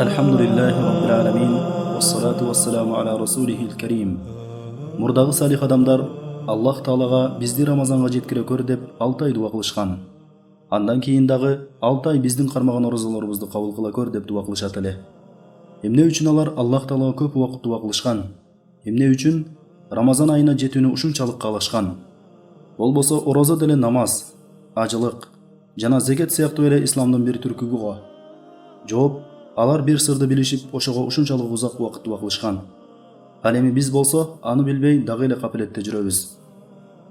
Elhamdülillahi Rabbil Alamin. Vessalatu vesselamu ala Rasulihil Kerim. Murдағы салих адамдар Аллах Таалага бизди Рамазанга жеткире көр деп 6 ай дуа кылышкан. Андан кийин дагы 6 ай биздин кармаган оразаларыбызды кабыл кыла көр деп дуа кылышат эле. Эмне үчүн алар Аллах Таалага көп убакыт дуа кылышкан? Эмне үчүн Рамазан айына жетүүнү ушунчалык каалашкан? Болбосо ораза деле намаз, ажылык жана зекет сыяктуу эле исламдын бир түркүгү го. Жооп, алар бир сырды билишип, ошого ушунчалык узак убакыт дуа кылышкан. Ал эми биз болсо аны билбей дагы эле капелетте жүрөбүз.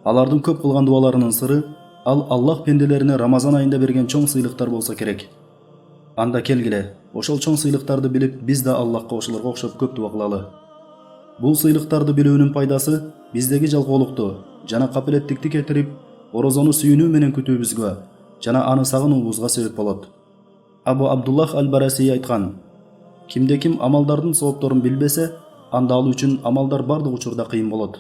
Алардын көп кылган дуаларынын сыры ал Аллах пенделерине Рамазан айында берген чоң сыйлыктар болсо керек. Анда келгиле, ошол чоң сыйлыктарды билип, биз да Аллахка ошолорго окшоп көп дуа кылалы. Бул сыйлыктарды билүүнүн пайдасы биздеги жалкоолукту жана капелеттикти кетирип, орозону сүйүнүү менен күтүүбүзгө жана аны сагынуубузга себеп болот. Абу Абдуллах Аль-Бараси айткан: кимде ким амалдардын соопторун билбесе, анда ал үчүн амалдар бардык учурда кыйын болот.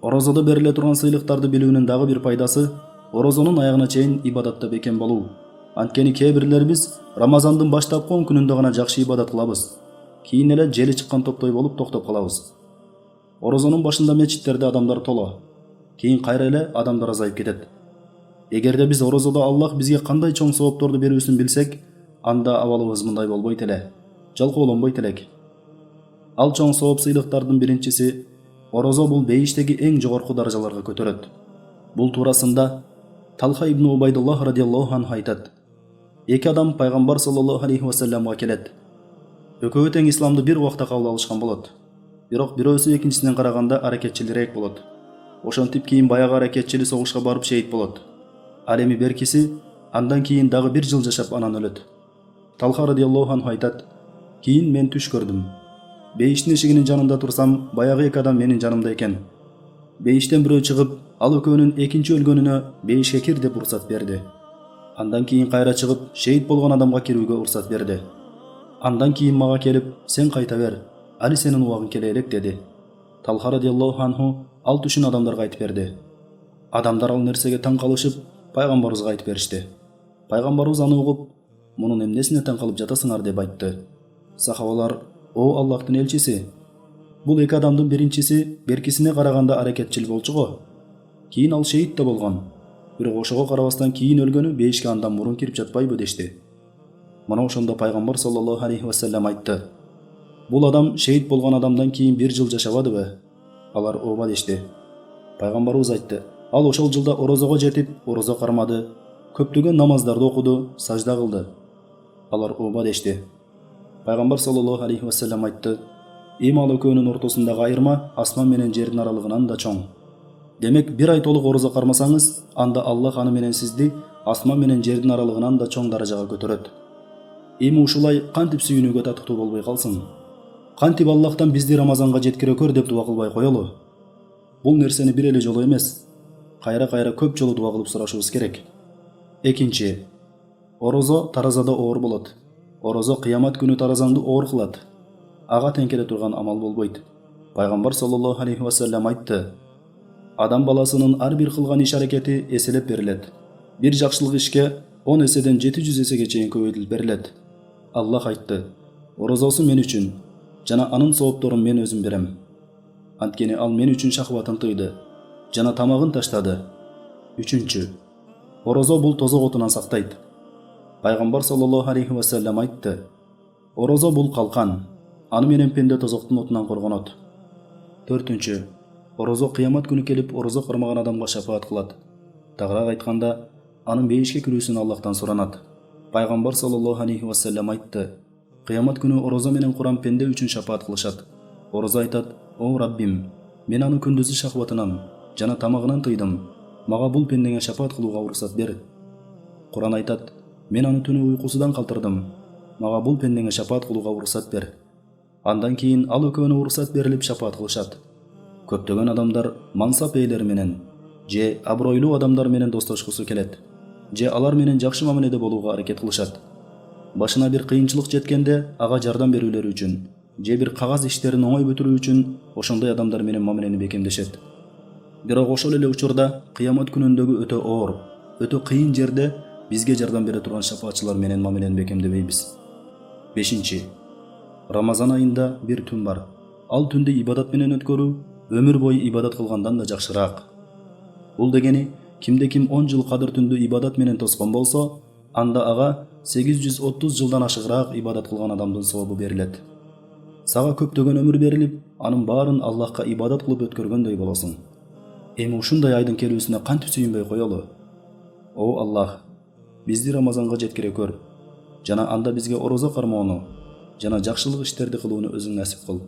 Орозодо бериле турган сыйлыктарды билүүнүн дагы бир пайдасы орозонун аягына чейин ибадатта бекем болуу. Анткени кээ бирлерибиз Рамазандын баштапкы 10 күнүндө гана жакшы ибадат кылабыз. Кийин эле жели чыккан топтой болуп токтоп калабыз. Орозонун башында мечиттерде адамдар толо. Кийин кайра эле адамдар азайып кетет. Эгерде биз орозодо Аллах бизге кандай чоң соопторду берүүсүн билсек, анда абалыбыз мындай болбойт эле, жалкоолонбойт элек. Ал чоң сооп сыйлыктардын биринчиси орозо бул бейиштеги эң жогорку даражаларга көтөрөт. Бул туурасында Талха ибн Убайдуллах радиаллаху анху айтат: эки адам пайгамбар саллаллаху алейхи ва салламга келет. Экөөбү тең исламды бир убакта кабыл алышкан болот. Бирок бирөөсү экинчисинен караганда аракетчилирээк болот. Ошентип кийин баягы аракетчили согушка барып шейит болот. Ал эми беркиси андан кийин дагы 1 жыл жашап анан өлөт. Талха радиаллаху анху айтат: кийин мен түш көрдүм. Бейиштин эшигинин жанында турсам, баягы эки адам менин жанымда экен. Бейиштен бирөө чыгып, ал экөөнүн экинчи өлгөнүнө бейишке кир деп уруксат берди. Андан кийин кайра чыгып, шейит болгон адамга кирүүгө уруксат берди. Андан кийин мага келип, сен кайта бер, али сенин убагың келе элек деди. Талха радиаллаху анху ал түшүн адамдарга айтып берди. Адамдар ал нерсеге таң калышып, пайгамбарыбызга айтып беришти. Пайгамбарыбыз аны угуп, мунун эмнесине таң калып жатасыңар деп айтты. Сахабалар: о Аллахтын элчиси, бул эки адамдын биринчиси беркисине караганда аракетчил болчу го. Кийин ал шейит да болгон. Бирок ошого карабастан кийин өлгөнү бейишке андан мурун кирип жатпайбы дешти. Мына ошондо пайгамбар саллаллаху алейхи ва саллям айтты: бул адам шейит болгон адамдан кийин 1 жыл жашабадыбы? Алар ооба дешти. Пайгамбарыбыз айтты: ал ошол жылда орозого жетип, орозо кармады, көптөгөн намаздарды окуду, сажда кылды. Алар ооба дешти. Пайгамбар саллаллаху алейхи ва саллям айтты: эми ал экөөнүн ортосундагы айырма асман менен жердин аралыгынан да чоң. Демек, 1 ай толук орозо кармасаңыз, анда Аллах аны менен сизди асман менен жердин аралыгынан да чоң даражага көтөрөт. Эми ушулай кантип сүйүнүүгө татыктуу болбой калсын? Кантип Аллахтан бизди Рамазанга жеткире көр деп дуа кылбай коелу? Бул нерсени бир эле жолу эмес, кайра-кайра көп жолу дуа кылып сурашыбыз керек. Экинчи, орозо таразада оор болот. Орозо кыямат күнү таразаңды оор кылат. Ага тең келе турган амал болбойт. Пайгамбар саллаллаху алейхи ва саллям айтты: адам баласынын ар бир кылган иш аракети эселеп берилет. Бир жакшылык ишке 10 эседен 700 эсеге чейин көбөйтүлүп берилет. Аллах айтты: орозосу мен үчүн жана анын соопторун мен өзүм берем. Анткени ал мен үчүн шахватын тыйды жана тамагын таштады. Үчүнчү, орозо бул тозок отунан сактайт. Пайгамбар саллаллаху алейхи ва саллям айтты: орозо бул калкан, аны менен пенде тозоктун отунан коргонот. Төртүнчү, орозо кыямат күнү келип орозо кармаган адамга шафаат кылат. Тагыраак айтканда, анын бейишке кирүүсүн Аллахтан суранат. Пайгамбар саллаллаху алейхи ва саллям айтты: кыямат күнү орозо менен Куран пенде үчүн шафаат кылышат. Орозо айтат: о Раббим, мен аны күндүзү шахватынан жана тамагынан тыйдым. Мага бул пендеңе шафаат кылууга уруксат бер. Куран айтат: мен аны түнү уйкусудан калтырдым. Мага бул пендеңе шафаат кылууга уруксат бер. Андан кийин ал экөөнө уруксат берилип шафаат кылышат. Көптөгөн адамдар мансап ээлери менен же абройлуу адамдар менен достошкусу келет, же алар менен жакшы мамиледе болууга аракет кылышат. Башына бир кыйынчылык жеткенде ага жардам берүүлөрү үчүн, же бир кагаз иштерин оңой бүтүрүү үчүн ошондой адамдар менен мамилени бекемдешет. Бирок ошол эле учурда кыямат күнүндөгү өтө оор, өтө кыйын жерде бизге жардам бере турган шафаатчылар менен мамилени бекемдебейбиз. 5. Рамазан айында бир түн бар. Ал түндү ибадат менен өткөрүү өмүр бою ибадат кылгандан да жакшыраак. Бул дегени кимде ким 10 жыл кадыр түндү ибадат менен тоскон болсо, анда ага 830 жылдан ашыгыраак ибадат кылган адамдын сообу берилет. Сага көптөгөн өмүр берилип, анын баарын Аллахка ибадат кылып өткөргөндөй болосуң. Эми ушундай айдын келүүсүнө кантип сүйүнбөй коелу? О Аллах, бизди Рамазанга жеткире көр жана анда бизге орозо кармоону жана жакшылык иштерди кылууну өзүң насип кыл.